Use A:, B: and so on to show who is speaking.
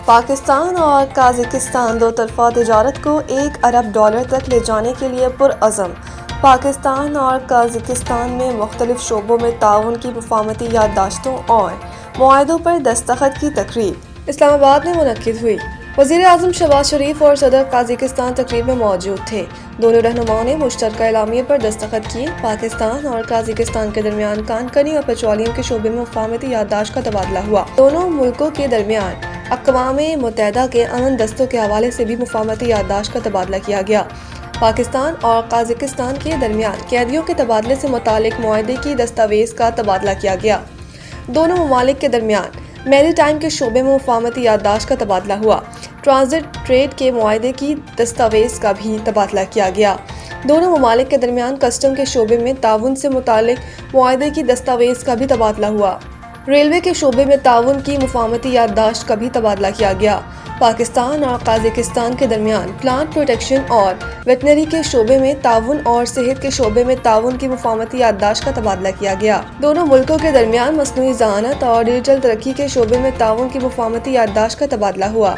A: پاکستان اور قازقستان دو طرفہ تجارت کو $1 ارب تک لے جانے کے لیے پرعزم۔ پاکستان اور قازقستان میں مختلف شعبوں میں تعاون کی مفاہمتی یادداشتوں اور معاہدوں پر دستخط کی تقریب اسلام آباد میں منعقد ہوئی۔ وزیر اعظم شہباز شریف اور صدر قازقستان تقریب میں موجود تھے۔ دونوں رہنماؤں نے مشترکہ اعلامیے پر دستخط کیے۔ پاکستان اور قازقستان کے درمیان کان کنی اور پیٹرولیم کے شعبے میں مفاہمتی یادداشت کا تبادلہ ہوا۔ دونوں ملکوں کے درمیان اقوام متحدہ کے امن دستوں کے حوالے سے بھی مفاہمتی یادداشت کا تبادلہ کیا گیا۔ پاکستان اور قازقستان کے درمیان قیدیوں کے تبادلے سے متعلق معاہدے کی دستاویز کا تبادلہ کیا گیا۔ دونوں ممالک کے درمیان میری ٹائم کے شعبے میں مفاہمتی یادداشت کا تبادلہ ہوا۔ ٹرانزٹ ٹریڈ کے معاہدے کی دستاویز کا بھی تبادلہ کیا گیا۔ دونوں ممالک کے درمیان کسٹم کے شعبے میں تعاون سے متعلق معاہدے کی دستاویز کا بھی تبادلہ ہوا۔ ریلوے کے شعبے میں تعاون کی مفاہمتی یادداشت کا بھی تبادلہ کیا گیا۔ پاکستان اور قازقستان کے درمیان پلانٹ پروٹیکشن اور ویٹنری کے شعبے میں تعاون اور صحت کے شعبے میں تعاون کی مفاہمتی یادداشت کا تبادلہ کیا گیا۔ دونوں ملکوں کے درمیان مصنوعی ذہانت اور ڈیجیٹل ترقی کے شعبے میں تعاون کی مفاہمتی یادداشت کا تبادلہ ہوا۔